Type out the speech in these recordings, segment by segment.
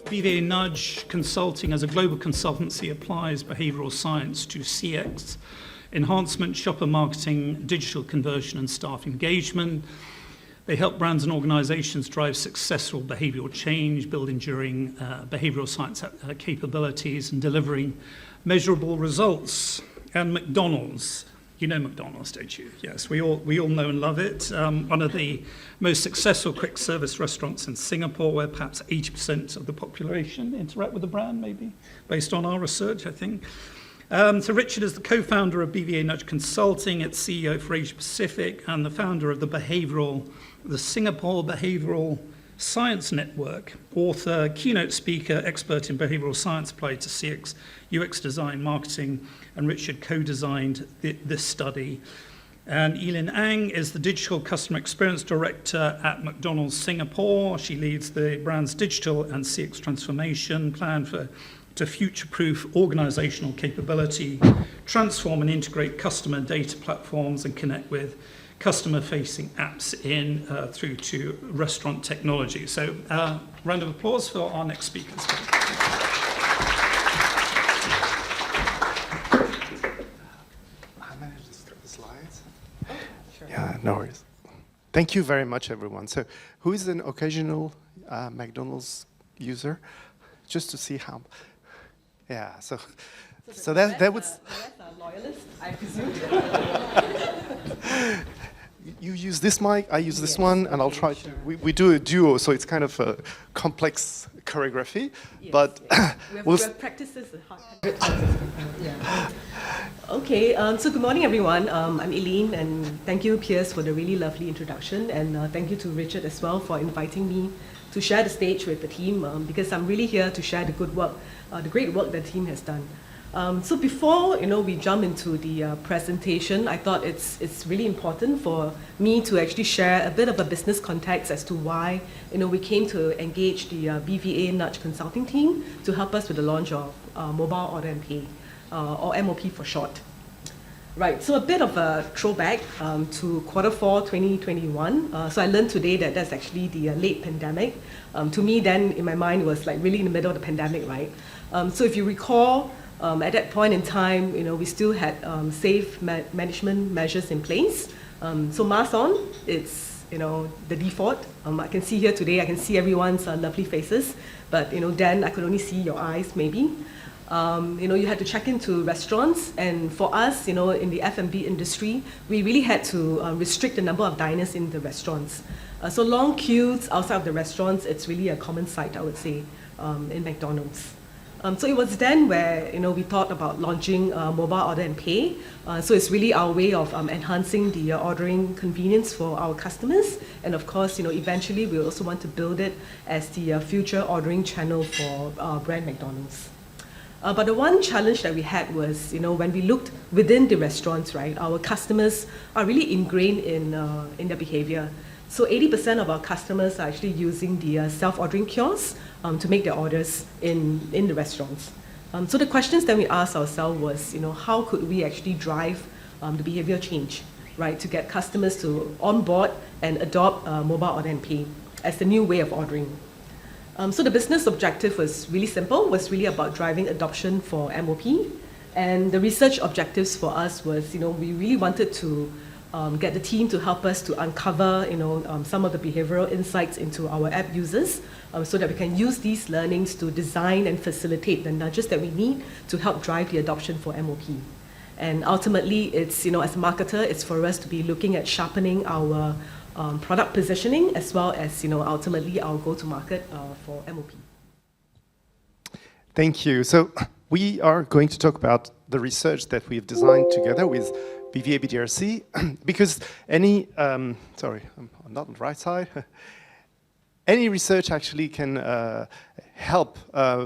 BVA Nudge Consulting, as a global consultancy, applies behavioural science to CX, enhancement, shopper marketing, digital conversion, and staff engagement. They help brands and organizations drive successful behavioral change, build enduring behavioral science capabilities, and delivering measurable results. And McDonald's, you know McDonald's, don't you? Yes, we all know and love it. One of the most successful quick service restaurants in Singapore, where perhaps 80% of the population interact with the brand, maybe, based on our research, I think. So Richard is the co-founder of BVA Nudge Consulting, its CEO for Asia Pacific, and the founder of the Singapore Behavioural Science Network, author, keynote speaker, expert in behavioural science applied to CX, UX design, marketing, and Richard co-designed this study. And Elin Ang is the Digital Customer Experience Director at McDonald's Singapore. She leads the brand's digital and CX transformation plan to future-proof organizational capability, transform and integrate customer data platforms, and connect with customer-facing apps through to restaurant technology. So, round of applause for our next speakers. Yeah, no worries. Thank you very much, everyone. So, who is an occasional McDonald's user? Just to see how. Yeah. So that was. Loyalist, I presume. You use this mic, I use this one, and I'll try to. We do a duo, so it's kind of a complex choreography, but we have practiced this 100 times. Yeah. Okay, so good morning, everyone. I'm Eileen, and thank you, Piers, for the really lovely introduction, and thank you to Richard as well for inviting me to share the stage with the team, because I'm really here to share the good work, the great work the team has done. So before we jump into the presentation, I thought it's really important for me to actually share a bit of a business context as to why we came to engage the BVA Nudge Consulting team to help us with the launch of Mobile Order and Pay, or MOP for short. Right, so a bit of a throwback to Q4 2021. So I learned today that that's actually the late pandemic. To me then, in my mind, it was like really in the middle of the pandemic, right? So if you recall, at that point in time, we still had safe management measures in place. So mask on, it's the default. I can see here today, I can see everyone's lovely faces, but then I could only see your eyes maybe. You had to check into restaurants, and for us, in the F&B industry, we really had to restrict the number of diners in the restaurants. So long queues outside of the restaurants, it's really a common sight, I would say, in McDonald's. So it was then where we thought about launching Mobile Order and Pay. So it's really our way of enhancing the ordering convenience for our customers, and of course, eventually we also want to build it as the future ordering channel for brand McDonald's. But the one challenge that we had was, when we looked within the restaurants, right, our customers are really ingrained in their behavior. So 80% of our customers are actually using the self-ordering kiosks to make their orders in the restaurants. So the questions that we asked ourselves was, how could we actually drive the behavior change, right, to get customers to onboard and adopt Mobile Order and Pay as the new way of ordering. So the business objective was really simple, was really about driving adoption for MOP. And the research objectives for us was, we really wanted to get the team to help us to uncover, some of the behavioral insights into our app users, so that we can use these learnings to design and facilitate the nudges that we need to help drive the adoption for MOP. And ultimately, it's, as a marketer, it's for us to be looking at sharpening our product positioning, as well as, ultimately our go-to-market for MOP. Thank you. So we are going to talk about the research that we've designed together with BVA BDRC, because sorry, I'm not on the right side. Any research actually can help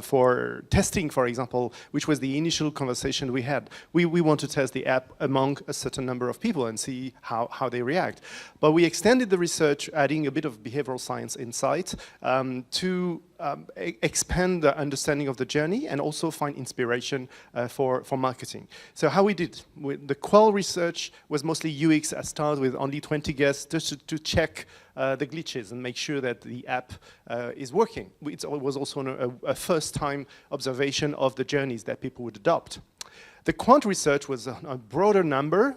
for testing, for example, which was the initial conversation we had. We want to test the app among a certain number of people and see how they react. But we extended the research, adding a bit of behavioral science insight to expand the understanding of the journey and also find inspiration for marketing. So how we did, the qual research was mostly UX at start with only 20 guests just to check the glitches and make sure that the app is working. It was also also a first-time observation of the journeys that people would adopt. The quant research was a broader number.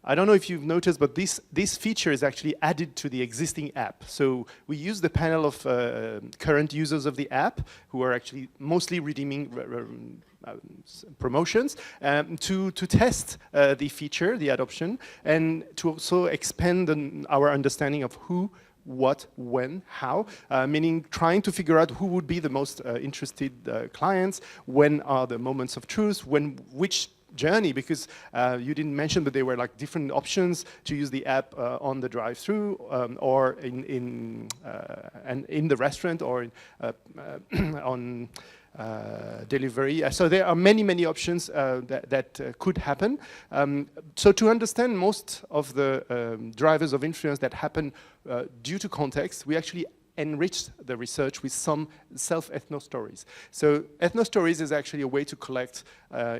I don't know if you've noticed, but this feature is actually added to the existing app. So we use the panel of current users of the app, who are actually mostly redeeming promotions, to test the feature, the adoption, and to also expand our understanding of who, what, when, how, meaning trying to figure out who would be the most interested clients, when are the moments of truth, which journey, because you didn't mention, but there were like different options to use the app on the drive-through or in the restaurant or on delivery. So there are many options that could happen. So to understand most of the drivers of influence that happen due to context, we actually enriched the research with some self-ethno-stories. So ethno-stories is actually a way to collect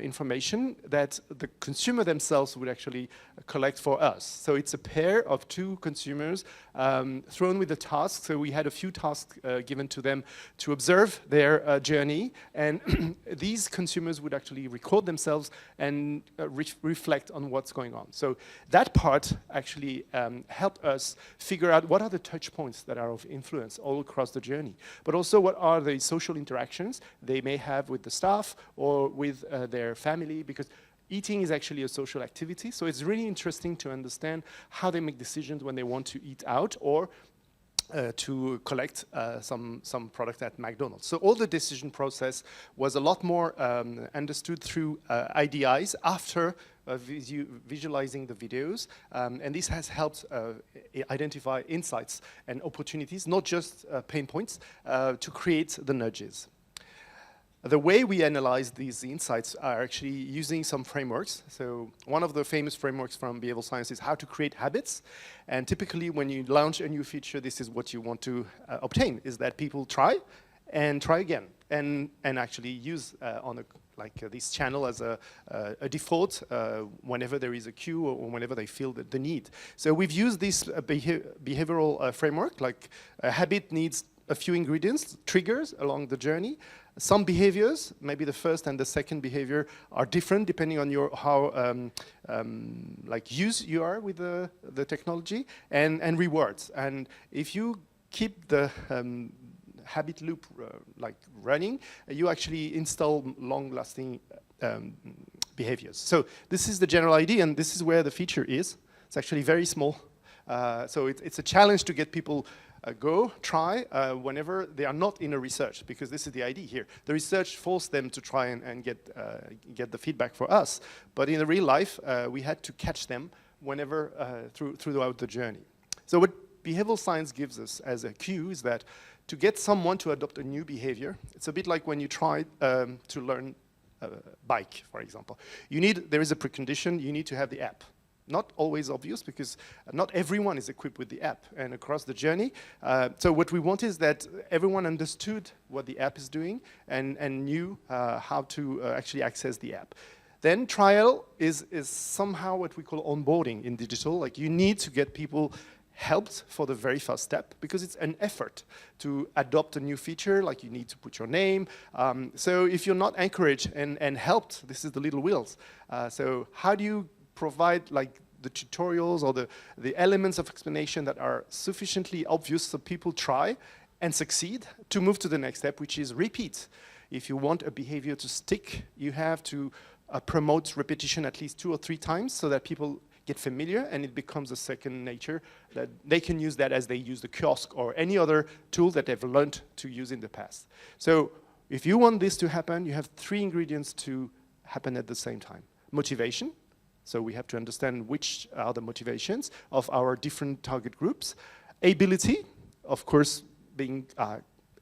information that the consumer themselves would actually collect for us. So it's a pair of two consumers thrown with a task. So we had a few tasks given to them to observe their journey, and these consumers would actually record themselves and reflect on what's going on. So that part actually helped us figure out what are the touch points that are of influence all across the journey, but also what are the social interactions they may have with the staff or with their family, because eating is actually a social activity. So it's really interesting to understand how they make decisions when they want to eat out or to collect some product at McDonald's. So all the decision process was a lot more understood through IDIs after visualizing the videos, and this has helped identify insights and opportunities, not just pain points, to create the nudges. The way we analyze these insights are actually using some frameworks. So one of the famous frameworks from behavioral science is how to create habits. And typically when you launch a new feature, this is what you want to obtain, is that people try and try again and actually use this channel as a default whenever there is a cue or whenever they feel the need. So we've used this behavioral framework, like a habit needs a few ingredients, triggers along the journey. Some behaviors, maybe the first and the second behavior, are different depending on how used you are with the technology, and rewards. And if you keep the habit loop running, you actually install long-lasting behaviors. So this is the general idea, and this is where the feature is. It's actually very small. So it's a challenge to get people try whenever they are not in a research, because this is the idea here. The research forced them to try and get the feedback for us, but in the real life, we had to catch them whenever throughout the journey. So what behavioral science gives us as a cue is that to get someone to adopt a new behavior, it's a bit like when you try to learn bike, for example. There is a precondition, you need to have the app. Not always obvious, because not everyone is equipped with the app and across the journey. So what we want is that everyone understood what the app is doing and knew how to actually access the app. Then trial is somehow what we call onboarding in digital. Like, you need to get people helped for the very first step, because it's an effort to adopt a new feature. Like, you need to put your name. So if you're not encouraged and helped, this is the little wheels. So how do you provide the tutorials or the elements of explanation that are sufficiently obvious so people try and succeed to move to the next step, which is repeat. If you want a behavior to stick, you have to promote repetition at least 2 or 3 times so that people get familiar and it becomes a second nature, that they can use that as they use the kiosk or any other tool that they've learned to use in the past. So if you want this to happen, you have 3 ingredients to happen at the same time. Motivation. So we have to understand which are the motivations of our different target groups. Ability, of course, being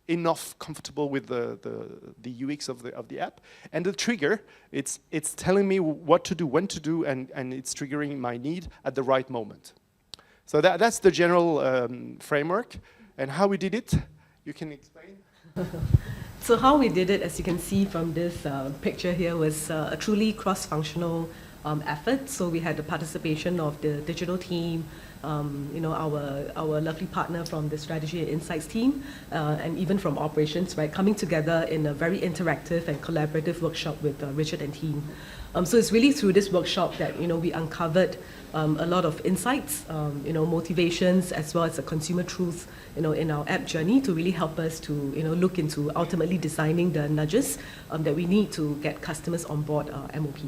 enough comfortable with the UX of the app. And the trigger, it's telling me what to do, when to do, and it's triggering my need at the right moment. So that's the general framework. And how we did it, you can explain? So how we did it, as you can see from this picture here, was a truly cross-functional effort. So we had the participation of the digital team, our lovely partner from the strategy and insights team, and even from operations, right, coming together in a very interactive and collaborative workshop with Richard and team. So it's really through this workshop that we uncovered a lot of insights, motivations, as well as the consumer truth, in our app journey to really help us to look into ultimately designing the nudges that we need to get customers on board MOP.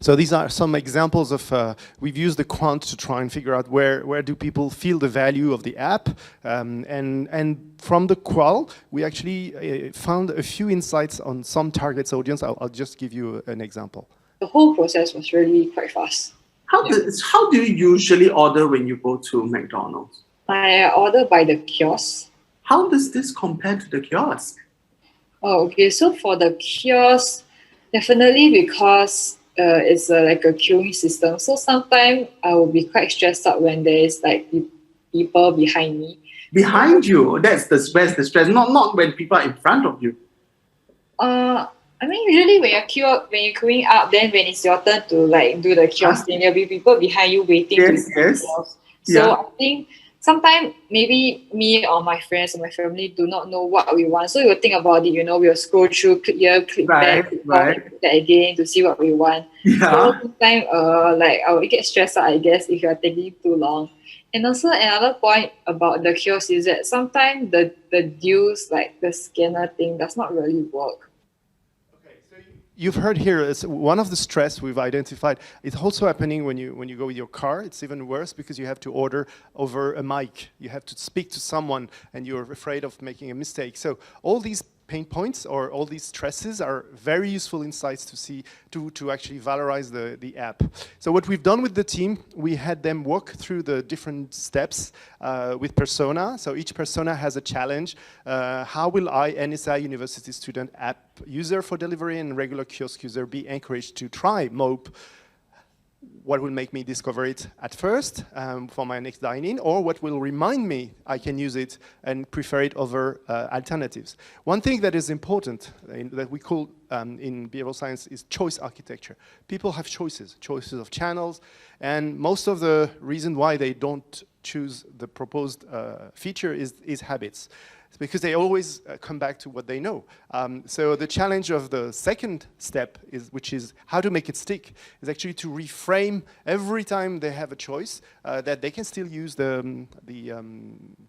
So these are some examples of, we've used the quant to try and figure out where do people feel the value of the app. And from the qual, we actually found a few insights on some targets audience. I'll just give you an example. The whole process was really quite fast. How do you usually order when you go to McDonald's? I order by the kiosk. How does this compare to the kiosk? Oh, okay. So for the kiosk, definitely because it's like a queuing system. So sometimes I will be quite stressed out when there is like people behind me. Behind you? Where's the stress? Not when people are in front of you. I mean, usually when you're queuing up, then when it's your turn to like do the kiosk thing, there'll be people behind you waiting to do the kiosk. So I think sometimes maybe me or my friends or my family do not know what we want. So we'll think about it, we'll scroll through, click here, click back, click that again to see what we want. Yeah. So sometimes I will get stressed out, I guess, if you're taking too long. And also another point about the kiosk is that sometimes the deals, like the scanner thing, does not really work. You've heard here, it's one of the stress we've identified. It's also happening when you go with your car. It's even worse because you have to order over a mic. You have to speak to someone and you're afraid of making a mistake. So all these pain points or all these stresses are very useful insights to see, to actually valorize the app. So what we've done with the team, we had them walk through the different steps with persona. So each persona has a challenge. How will I, NSI University student app user for delivery and regular kiosk user, be encouraged to try MOPE? What will make me discover it at first for my next dine-in, or what will remind me I can use it and prefer it over alternatives. One thing that is important that we call in behavioral science is choice architecture. People have choices of channels, and most of the reason why they don't choose the proposed feature is habits. It's because they always come back to what they know. So the challenge of the second step, which is how to make it stick, is actually to reframe every time they have a choice that they can still use the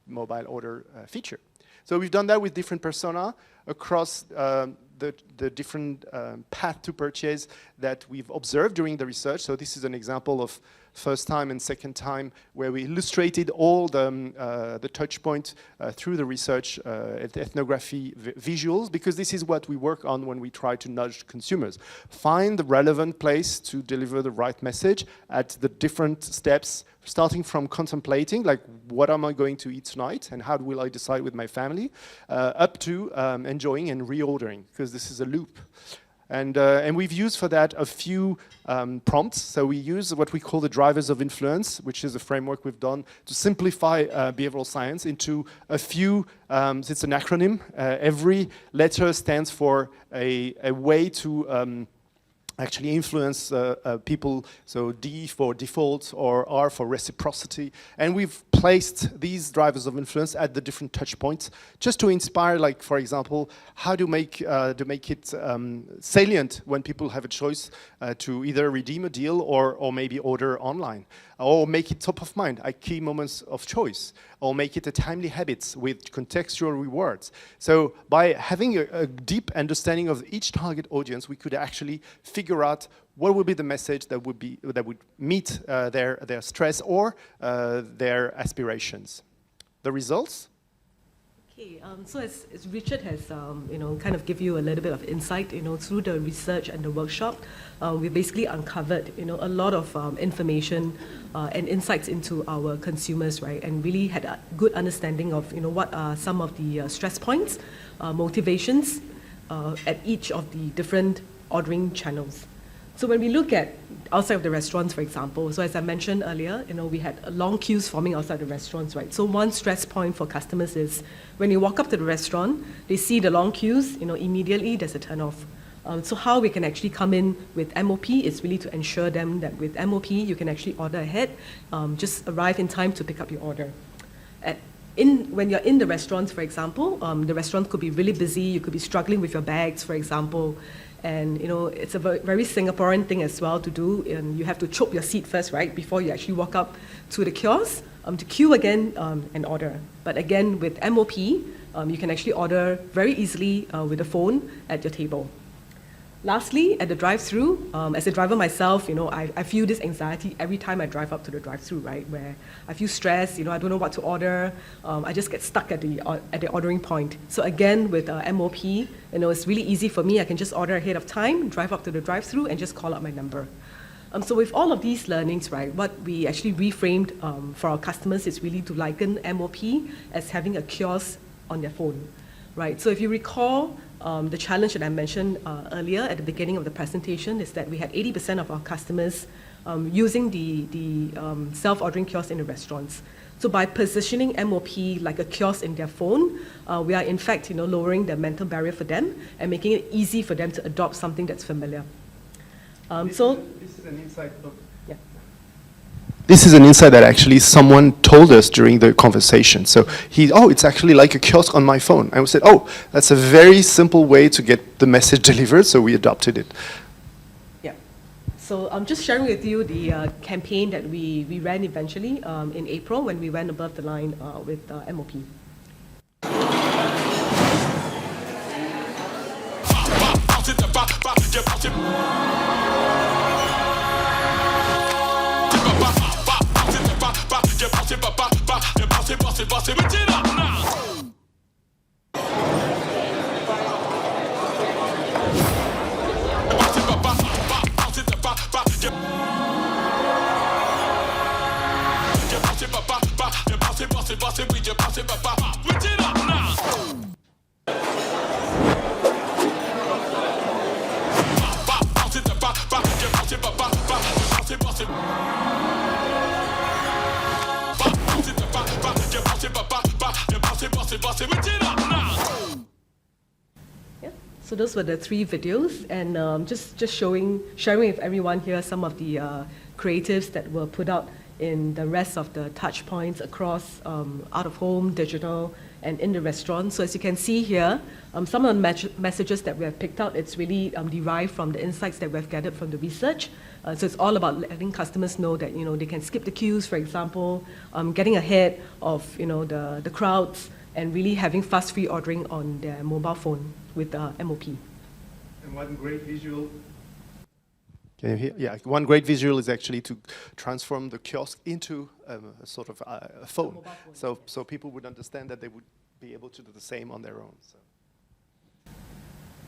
mobile order feature. So we've done that with different persona across the different path to purchase that we've observed during the research. So this is an example of first time and second time where we illustrated all the touch point through the research ethnography visuals, because this is what we work on when we try to nudge consumers. Find the relevant place to deliver the right message at the different steps, starting from contemplating, like what am I going to eat tonight and how will I decide with my family, up to enjoying and reordering, because this is a loop. And we've used for that a few prompts. So we use what we call the drivers of influence, which is a framework we've done to simplify behavioral science into a few, it's an acronym. Every letter stands for a way to actually influence people, so D for default or R for reciprocity. And we've placed these drivers of influence at the different touch points just to inspire, like, for example, how to make it salient when people have a choice to either redeem a deal or maybe order online, or make it top of mind at key moments of choice, or make it a timely habit with contextual rewards. So by having a deep understanding of each target audience, we could actually figure out what would be the message that would meet their stress or their aspirations. The results? Okay, so as Richard has, kind of give you a little bit of insight, through the research and the workshop, we basically uncovered, a lot of information and insights into our consumers, right? And really had a good understanding of, what are some of the stress points, motivations at each of the different ordering channels. So when we look at outside of the restaurants, for example, so as I mentioned earlier, we had long queues forming outside the restaurants, right? So one stress point for customers is when you walk up to the restaurant, they see the long queues, immediately there's a turn off. So how we can actually come in with MOP is really to ensure them that with MOP you can actually order ahead, just arrive in time to pick up your order. When you're in the restaurants, for example, the restaurant could be really busy, you could be struggling with your bags, for example, and it's a very Singaporean thing as well to do, and you have to chope your seat first, right, before you actually walk up to the kiosk to queue again and order. But again, with MOP, you can actually order very easily with a phone at your table. Lastly, at the drive-through, as a driver myself, I feel this anxiety every time I drive up to the drive-through, right, where I feel stressed, I don't know what to order, I just get stuck at the ordering point. So again, with MOP, it's really easy for me. I can just order ahead of time, drive up to the drive-through, and just call out my number. So with all of these learnings, right, what we actually reframed for our customers is really to liken MOP as having a kiosk on their phone, right? So if you recall, the challenge that I mentioned earlier at the beginning of the presentation is that we had 80% of our customers using the self-ordering kiosk in the restaurants. So by positioning MOP like a kiosk in their phone, we are in fact lowering the mental barrier for them and making it easy for them to adopt something that's familiar. This is an insight. This is an insight that actually someone told us during the conversation. So it's actually like a kiosk on my phone. And we said, that's a very simple way to get the message delivered, so we adopted it. Yeah. So I'm just sharing with you the campaign that we ran eventually in April when we went above the line with MOP. So those were the 3 videos, and just sharing with everyone here some of the creatives that were put out in the rest of the touch points across out of home, digital, and in the restaurant. So as you can see here, some of the messages that we have picked out, it's really derived from the insights that we've gathered from the research. So it's all about letting customers know that they can skip the queues, for example, getting ahead of the crowds, and really having fuss-free ordering on their mobile phone with MOP. And one great visual. Can you hear? Yeah, one great visual is actually to transform the kiosk into a sort of a phone. So people would understand that they would be able to do the same on their own. So.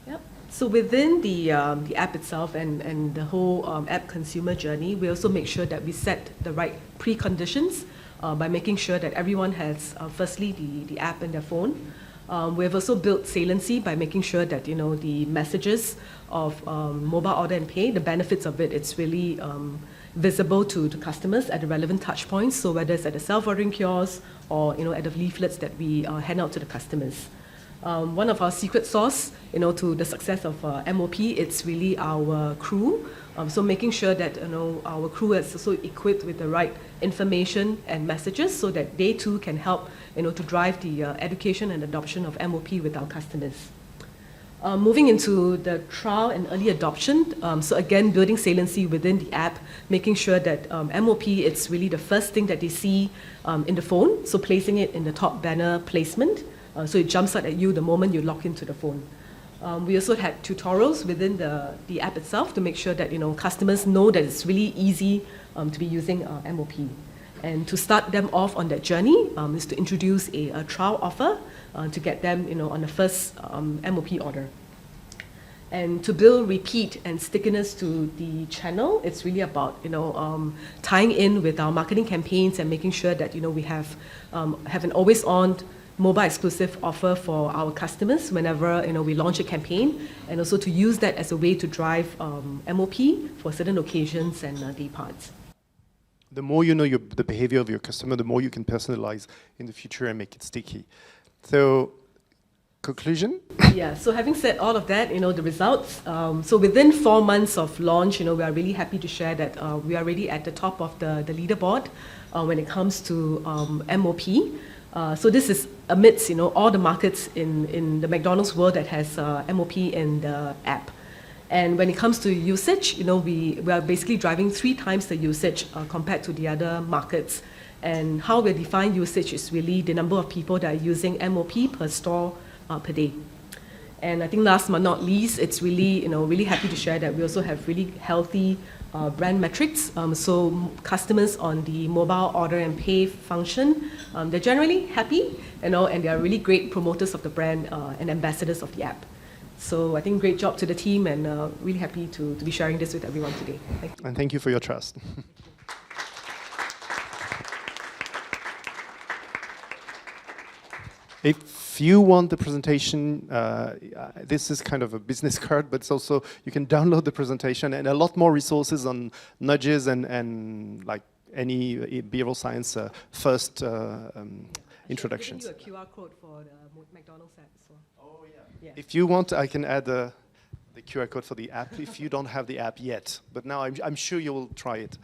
Yep. So within the app itself and the whole app consumer journey, we also make sure that we set the right preconditions by making sure that everyone has, firstly, the app in their phone. We have also built saliency by making sure that the messages of mobile order and pay, the benefits of it, it's really visible to customers at the relevant touch points. So whether it's at the self-ordering kiosk or at the leaflets that we hand out to the customers. One of our secret sauce, to the success of MOP, it's really our crew. So making sure that our crew is also equipped with the right information and messages so that they too can help to drive the education and adoption of MOP with our customers. Moving into the trial and early adoption, so again, building saliency within the app, making sure that MOP, it's really the first thing that they see in the phone, so placing it in the top banner placement, so it jumps out at you the moment you log into the phone. We also had tutorials within the app itself to make sure that customers know that it's really easy to be using MOP. And to start them off on that journey is to introduce a trial offer to get them on the first MOP order. And to build repeat and stickiness to the channel, it's really about tying in with our marketing campaigns and making sure that we have an always-on mobile exclusive offer for our customers whenever we launch a campaign, and also to use that as a way to drive MOP for certain occasions and day parts. The more you know the behavior of your customer, the more you can personalize in the future and make it sticky. So, conclusion? Yeah, so having said all of that, the results, so within 4 months of launch, we are really happy to share that we are already at the top of the leaderboard when it comes to MOP. So this is amidst, all the markets in the McDonald's world that has MOP in the app. And when it comes to usage, we are basically driving 3 times the usage compared to the other markets. And how we define usage is really the number of people that are using MOP per store per day. And I think last but not least, it's really, really happy to share that we also have really healthy brand metrics. So customers on the mobile order and pay function, they're generally happy, and they are really great promoters of the brand and ambassadors of the app. So I think great job to the team, and really happy to be sharing this with everyone today. Thank you. And thank you for your trust. If you want the presentation, this is kind of a business card, but it's also, you can download the presentation and a lot more resources on nudges and like any behavioral science first introductions. I'll give you a QR code for the McDonald's app as well. Oh, yeah. If you want, I can add the QR code for the app if you don't have the app yet. But now I'm sure you will try it.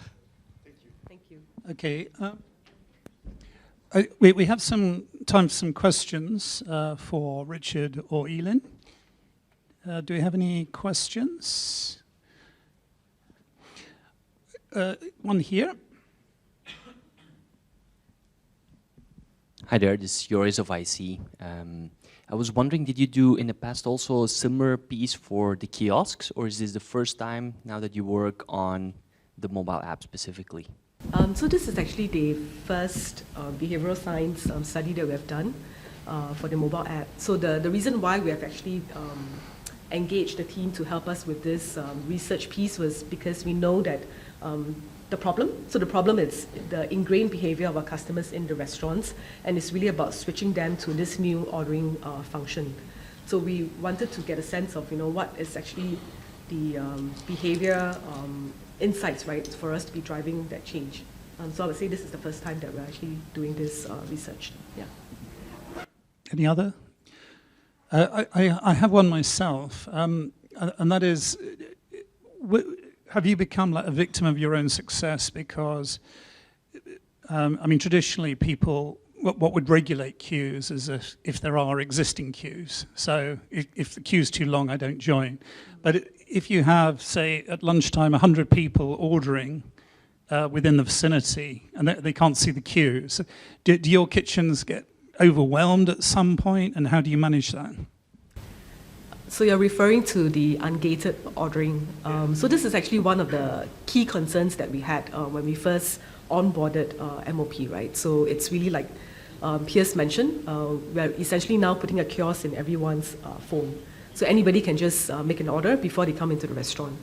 Thank you. Thank you. Okay. We have some time for some questions for Richard or Elin. Do we have any questions? One here. Hi there, this is Joris of IC. I was wondering, did you do in the past also a similar piece for the kiosks, or is this the first time now that you work on the mobile app specifically? So this is actually the first behavioral science study that we have done for the mobile app. So the reason why we have actually engaged the team to help us with this research piece was because we know that the problem is the ingrained behavior of our customers in the restaurants, and it's really about switching them to this new ordering function. So we wanted to get a sense of, what is actually the behavior insights, right, for us to be driving that change. So I would say this is the first time that we're actually doing this research. Yeah. Any other? I have one myself, and that is, have you become like a victim of your own success? Because, traditionally people, what would regulate queues is if there are existing queues. So if the queue's too long, I don't join. But if you have, say, at lunchtime, 100 people ordering within the vicinity, and they can't see the queues, do your kitchens get overwhelmed at some point, and how do you manage that? So you're referring to the ungated ordering. So this is actually one of the key concerns that we had when we first onboarded MOP, right? So it's really like Piers mentioned, we're essentially now putting a kiosk in everyone's phone. So anybody can just make an order before they come into the restaurant.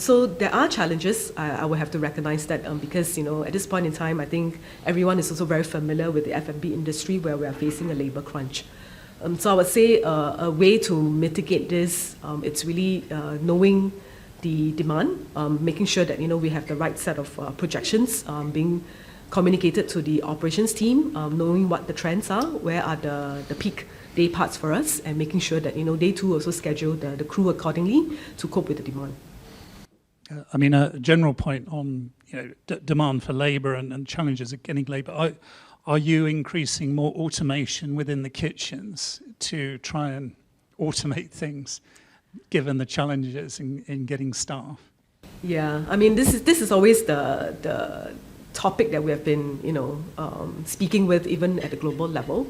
So there are challenges, I will have to recognize that, because at this point in time, I think everyone is also very familiar with the F&B industry where we are facing a labor crunch. So I would say a way to mitigate this, it's really knowing the demand, making sure that we have the right set of projections being communicated to the operations team, knowing what the trends are, where are the peak day parts for us, and making sure that they too also schedule the crew accordingly to cope with the demand. A general point on demand for labour and challenges of getting labour. Are you increasing more automation within the kitchens to try and automate things, given the challenges in getting staff? Yeah, this is always the topic that we have been speaking with even at the global level.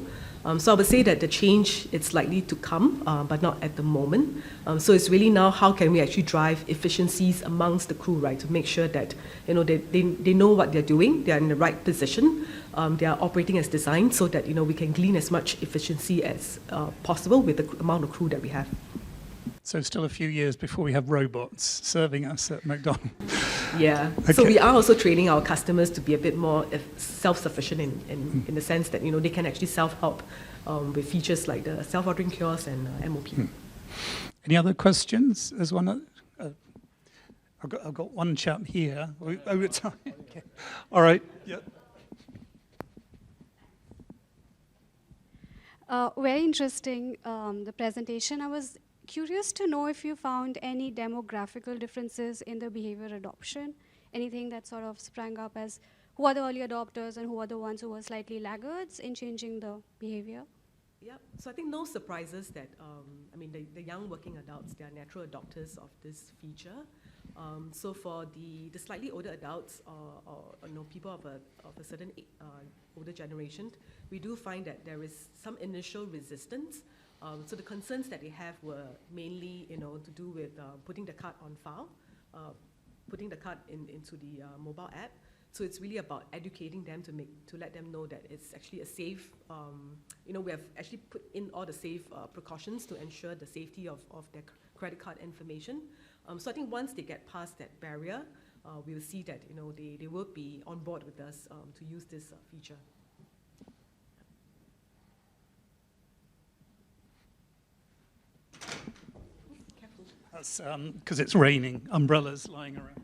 So I would say that the change is likely to come, but not at the moment. So it's really now how can we actually drive efficiencies amongst the crew, right, to make sure that they know what they're doing, they're in the right position, they are operating as designed, so that we can glean as much efficiency as possible with the amount of crew that we have. So still a few years before we have robots serving us at McDonald's. Yeah. Okay. So we are also training our customers to be a bit more self-sufficient in the sense that they can actually self-help with features like the self-ordering kiosk and MOP. Any other questions? There's one. I've got one chap here. Over time. Okay. All right. Yep. Very interesting, the presentation. I was curious to know if you found any demographical differences in the behavior adoption, anything that sort of sprang up as who are the early adopters and who are the ones who were slightly laggards in changing the behavior? Yeah, so I think no surprises that, I mean, the young working adults, they are natural adopters of this feature. So for the slightly older adults or people of a certain older generation, we do find that there is some initial resistance. So the concerns that they have were mainly, to do with putting the card on file, putting the card into the mobile app. So it's really about educating them to let them know that it's actually a safe, we have actually put in all the safe precautions to ensure the safety of their credit card information. So I think once they get past that barrier, we will see that, they will be on board with us to use this feature. Careful. That's because it's raining, umbrellas lying around.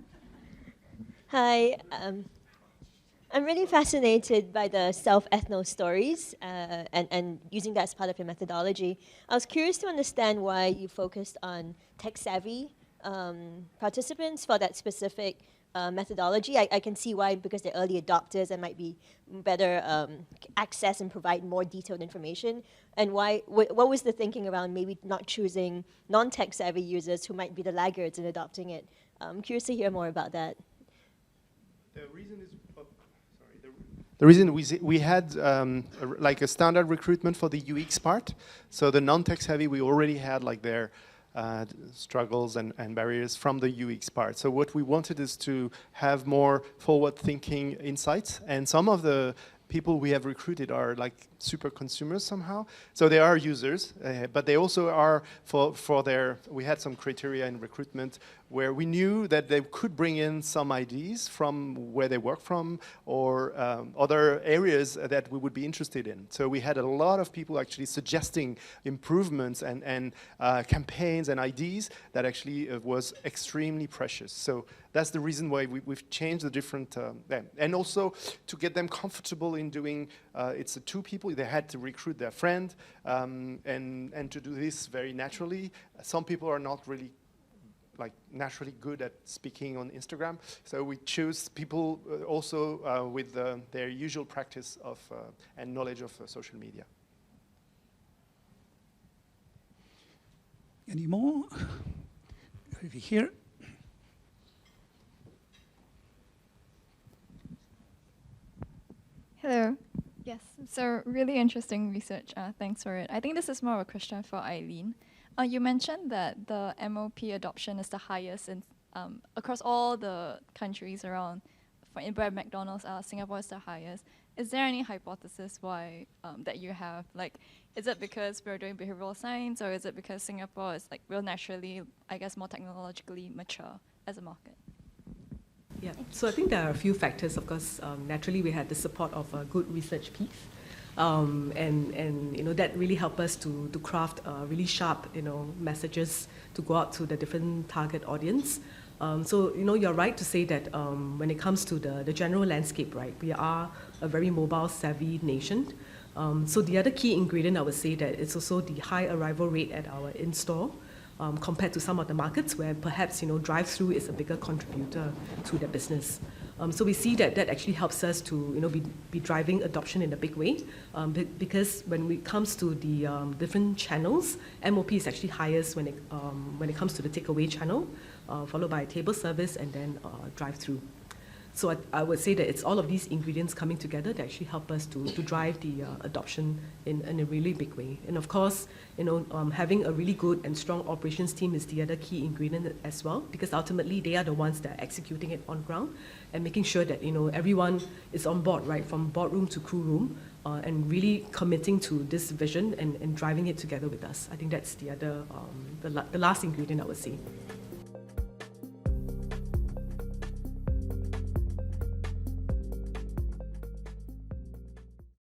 Hi, I'm really fascinated by the self-ethno stories and using that as part of your methodology. I was curious to understand why you focused on tech-savvy participants for that specific methodology. I can see why, because they're early adopters and might be better access and provide more detailed information. And why? What was the thinking around maybe not choosing non-tech-savvy users who might be the laggards in adopting it? I'm curious to hear more about that. The reason is, the reason we had like a standard recruitment for the UX part. So the non-tech savvy, we already had like their struggles and barriers from the UX part. So what we wanted is to have more forward-thinking insights, and some of the people we have recruited are like super consumers somehow. So they are users, but they also are for their, we had some criteria in recruitment where we knew that they could bring in some ideas from where they work from or other areas that we would be interested in. So we had a lot of people actually suggesting improvements and campaigns and ideas that actually was extremely precious. So that's the reason why we've changed the different, and also to get them comfortable in doing, it's two people, they had to recruit their friend, and to do this very naturally. Some people are not really like naturally good at speaking on Instagram, so we choose people also with their usual practice of and knowledge of social media. Any more? Over here. Hello. Yes, so really interesting research. Thanks for it. I think this is more of a question for Eileen. You mentioned that the MOP adoption is the highest in, across all the countries around. Where McDonald's are, Singapore is the highest. Is there any hypothesis why that you have? Like, is it because we're doing behavioral science, or is it because Singapore is like real naturally, I guess, more technologically mature as a market? Yeah, so I think there are a few factors. Of course, naturally we had the support of a good research piece, and that really helped us to craft really sharp messages to go out to the different target audience. So you're right to say that when it comes to the general landscape, right, we are a very mobile savvy nation. So the other key ingredient, I would say that it's also the high arrival rate at our in-store. Compared to some of the markets where perhaps drive-through is a bigger contributor to their business. So we see that actually helps us to be driving adoption in a big way, because when it comes to the different channels, MOP is actually highest when it comes to the takeaway channel, followed by table service and then drive-through. So I would say that it's all of these ingredients coming together that actually help us to drive the adoption in a really big way. And of course, having a really good and strong operations team is the other key ingredient as well, because ultimately they are the ones that are executing it on ground and making sure that everyone is on board, right, from boardroom to crew room, and really committing to this vision and driving it together with us. I think that's the other, the last ingredient I would say.